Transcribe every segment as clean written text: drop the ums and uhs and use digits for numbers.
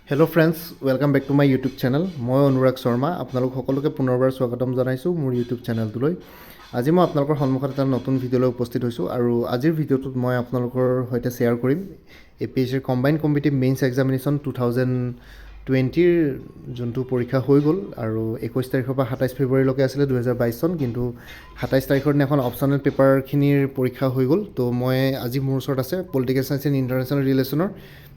Hello friends, welcome back to my YouTube channel. মই অনুৰাগ শৰ্মা আপোনালোক সকলোকে পুনৰবাৰ স্বাগতম জনাইছো মোৰ YouTube চেনেলটোলৈ। আজি মই আপোনালোকৰ সন্মুখত এটা নতুন ভিডিঅ'লৈ উপস্থিত হৈছো আৰু আজিৰ ভিডিঅ'টোত মই আপোনালোকৰ সৈতে শ্বেয়াৰ কৰিম APSC combined competitive mains examination 2020 যোনটো পৰীক্ষা হৈ গ'ল আৰু 21 তাৰিখৰ পৰা 27 ফেব্ৰুৱাৰীলৈকে আছিলে 2022 চন, কিন্তু 27 তাৰিখৰ দিনাখন অপচনেল পেপাৰখিনিৰ পৰীক্ষা হৈ গ'ল। তো মই আজি মোৰ ওচৰত আছে পলিটিকেল সায়েন্স এণ্ড ইণ্টাৰনেশ্যনেল ৰিলেশ্যনৰ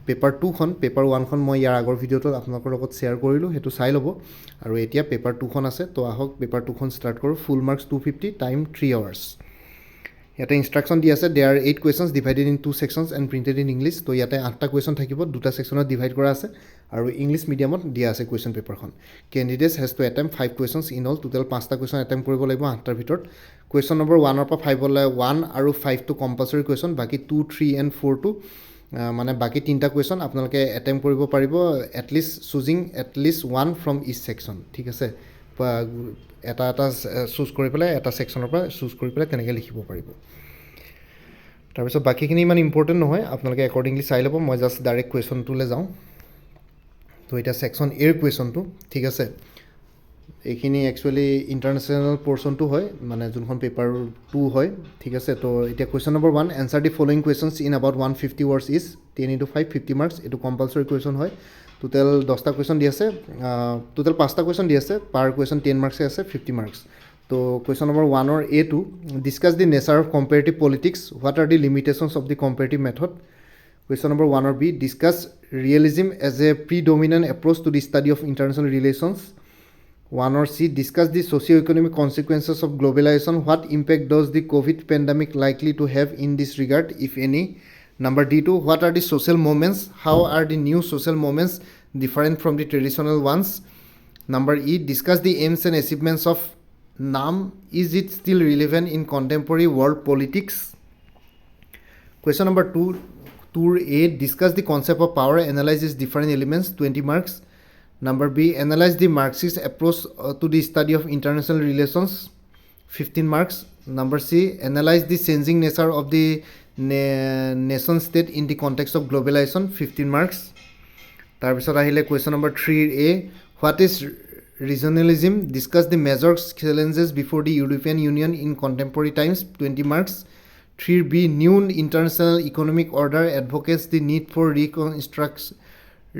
পেপাৰ 2খন। পেপাৰ 1খন মই ইয়াৰ আগৰ ভিডিঅ'টোত আপোনালোকৰ লগত শ্বেয়াৰ কৰিলোঁ, সেইটো চাই ল'ব। আৰু এতিয়া পেপাৰ 2খন আছে, তো আহক পেপাৰ 2খন ষ্টাৰ্ট কৰোঁ। Full marks 250, time 3 hours। ইয়াতে ইনষ্ট্ৰাকশ্যন দি আছে, there 8 questions divided in 2 sections and printed in English. তো ইয়াতে 8টা কুৱেশ্যন থাকিব, 2টা ছেকশ্যনত ডিভাইড কৰা আছে আৰু ইংলিছ মিডিয়ামত দিয়া আছে কুৱেশ্যন পেপাৰখন। Candidates has to attempt 5 questions in all. Total 5টা কুৱেশ্যন এটেম্প কৰিব লাগিব 8টাৰ ভিতৰত। কুৱেশ্যন নম্বৰ 1ৰ পৰা 5লৈ 1 আৰু 5টো কম্পালচৰি কুৱেশ্যন, বাকী 2, 3 and 4টো মানে বাকী 3টা কুৱেশ্যন আপোনালোকে এটেম্প কৰিব পাৰিব, at least choosing at least 1 from each section. ঠিক আছে, এটা চুজ কৰি পেলাই এটা ছেকশ্যনৰ পৰা চুজ কৰি পেলাই তেনেকৈ লিখিব পাৰিব। তাৰপিছত বাকীখিনি ইমান ইম্পৰ্টেণ্ট নহয়, আপোনালোকে একৰ্ডিংলি চাই ল'ব। মই জাষ্ট ডাইৰেক্ট কুৱেশ্যনটোলৈ যাওঁ। তো এতিয়া ছেকশ্যন এৰ কুৱেশ্যনটো, ঠিক আছে, এইখিনি একচুৱেলি ইণ্টাৰনেশ্যনেল পৰ্চনটো হয়, মানে যোনখন পেপাৰ 2 হয়। ঠিক আছে, তো এতিয়া question number 1, answer the following questions in about 150 words is 10 × 5 50 marks। এইটো কম্পালচৰি কুৱেশ্যন হয়। টোটেল 10টা কুৱেশ্যন দি আছে, টোটেল 5টা কুৱেশ্যন দি আছে, পাৰ কুৱেশ্যন 10 marks আছে, 50 marks। তো কুৱেশ্যন নম্বৰ 1ৰ A2, discuss the nature of comparative politics, what are the limitations of the comparative method. Question number 1ৰ B, discuss realism as a predominant approach to the study of international relations. 1ৰ C, discuss the socio-economic consequences of globalization. What impact does the COVID pandemic likely to have in this regard, if any? Number D2, what are the social movements? How are the new social movements different from the traditional ones? Number E, discuss the aims and achievements of NAM. Is it still relevant in contemporary world politics? Question number 2A, discuss the concept of power, analyze its different elements, 20 marks. Number B, analyze the Marxist approach to the study of international relations, 15 marks. Number C, analyze the changing nature of the nation state in the context of globalization, 15 marks. তাৰপিছত আহিলে question number 3A, what is regionalism? Discuss the major challenges before the European Union in contemporary times, 20 marks. 3B, new international economic order advocates the need for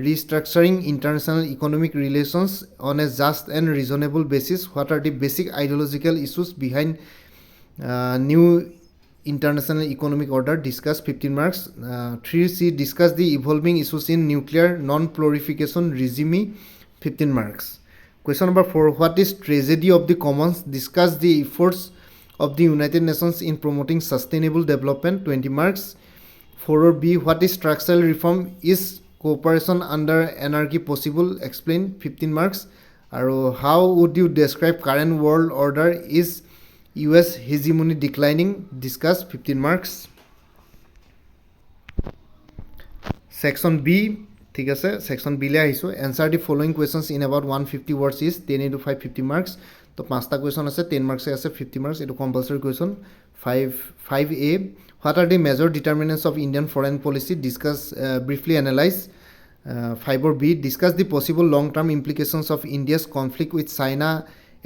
restructuring international economic relations on a just and reasonable basis. What are the basic ideological issues behind new international economic order? Discuss, 15 marks. 3C, discuss the evolving issues in nuclear non-proliferation regime, 15 marks. Question number 4, what is tragedy of the commons? Discuss the efforts of the United Nations in promoting sustainable development, 20 marks. 4 B, what is structural reform? Is cooperation under anarchy possible? Explain, 15 marks. আৰু how would you describe current world order? Is US hegemony declining? Discuss, 15 marks. Section B, ঠিক আছে, section B লৈ আহিছোঁ। answer the following questions in about 150 words is 10 × 5 50 marks। তো 5টা question আছে, 10 marks আছে, 50 marks, এইটো compulsory question. 5A, what are the major determinants of Indian foreign policy? Discuss, briefly analyze. 5or B, discuss the possible long-term implications of India's conflict with China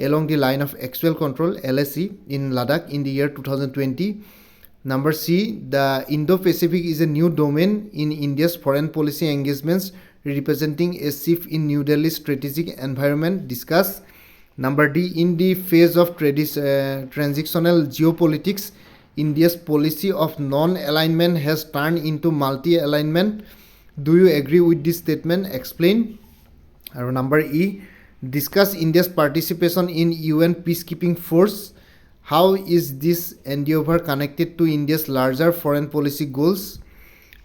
along the line of actual control, LAC, in Ladakh in the year 2020. Number C, the Indo-Pacific is a new domain in India's foreign policy engagements, representing a shift in New Delhi's strategic environment. Discuss. Number D, in the phase of transitional geopolitics, India's policy of non-alignment has turned into multi-alignment. Do you agree with this statement? Explain. And number E, discuss India's participation in UN peacekeeping force. How is this endeavor connected to India's larger foreign policy goals?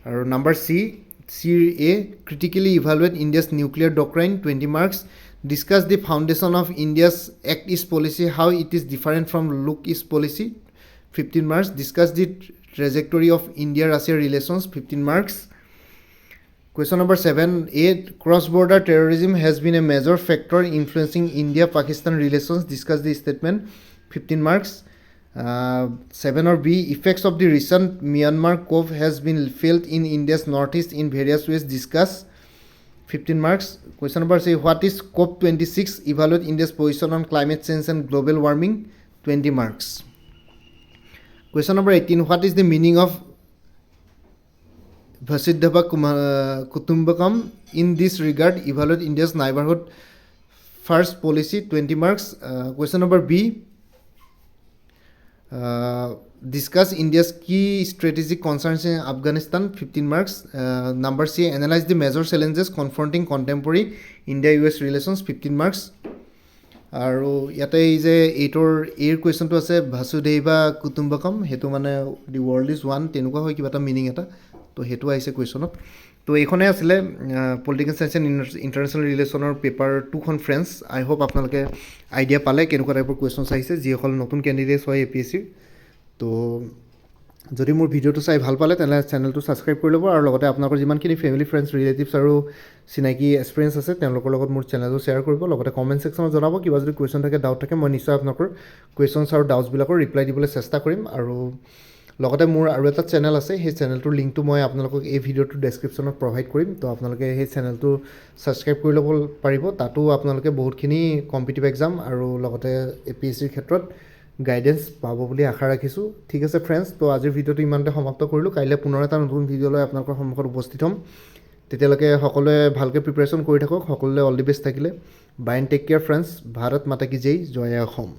And number C.A, critically evaluate India's nuclear doctrine, 20 marks. Discuss the foundation of India's Act East policy, how it is different from Look East policy, 15 marks. Discuss the trajectory of India-Russia relations, 15 marks. Question number 7A, cross-border terrorism has been a major factor influencing India-Pakistan relations. Discuss the statement, 15 marks. 7 or B, effects of the recent Myanmar coup has been felt in India's northeast in various ways. Discuss, 15 marks. Question number C, what is COP26? Evaluate India's position on climate change and global warming. 20 marks. Question number 18, what is the meaning of Vasudhaiva Kutumbakam? In this regard, evaluate India's neighborhood first policy. 20 marks. Question number B, discuss India's key strategic concerns in Afghanistan. 15 marks. Number C, analyze the major challenges confronting contemporary India-US relations. 15 marks. আৰু ইয়াতে এই যে 8ৰ এৰ কুৱেশ্যনটো আছে ভাসুধৈৱা কুটুম্বকম, সেইটো মানে দি world is one, তেনেকুৱা হয় কিবা এটা মিনিং এটা, তো সেইটো আহিছে কুৱেশ্যনত। তো এইখনে আছিলে পলিটিকেল চায়েন্স এণ্ড ইণ্টাৰনেশ্যনেল ৰিলেশ্যনৰ পেপাৰ 2খন ফ্ৰেণ্ডছ। আই হোপ আপোনালোকে আইডিয়া পালে কেনেকুৱা টাইপৰ কুৱেশ্যনছ আহিছে, যিসকল নতুন কেণ্ডিডেটছ হয় APSCৰ। তো যদি মোৰ ভিডিঅ'টো চাই ভাল পালে তেনেহ'লে চেনেলটো ছাবস্ক্ৰাইব কৰি ল'ব, আৰু লগতে আপোনালোকৰ যিমানখিনি ফেমিলি ফ্ৰেণ্ডছ ৰিলেটিভছ আৰু চিনাকি এক্সপিৰিয়েঞ্চ আছে তেওঁলোকৰ লগত মোৰ চেনেলটো শ্বেয়াৰ কৰিব। লগতে কমেণ্ট ছেকশ্যনত জনাব, কিবা যদি কুৱেশ্যন থাকে, ডাউট থাকে, মই নিশ্চয় আপোনালোকৰ কুৱেশ্যনছ আৰু ডাউটছবিলাকৰ ৰিপ্লাই দিবলৈ চেষ্টা কৰিম। আৰু লগতে মোৰ আৰু এটা চেনেল আছে, সেই চেনেলটোৰ লিংকটো মই আপোনালোকক এই ভিডিঅ'টোৰ ডেছক্ৰিপশ্যনত প্ৰভাইড কৰিম। তো আপোনালোকে সেই চেনেলটো ছাবস্ক্ৰাইব কৰি ল'ব পাৰিব। তাতো আপোনালোকে বহুতখিনি কম্পিটিটিভ এক্সাম আৰু লগতে APSCৰ ক্ষেত্ৰত গাইডেন্স পাব বুলি আশা ৰাখিছোঁ। ঠিক আছে ফ্ৰেণ্ডছ, তো আজিৰ ভিডিঅ'টো ইমানতে সমাপ্ত কৰিলোঁ। কাইলৈ পুনৰ এটা নতুন ভিডিঅ' লৈ আপোনালোকৰ সন্মুখত উপস্থিত হ'ম। তেতিয়ালৈকে সকলোৱে ভালকৈ প্ৰিপেৰেশ্যন কৰি থাকক। সকলোৱে অল দি বেষ্ট থাকিলে। Bye and take care friends. Bharat Mata কি জয়, জয় অসম।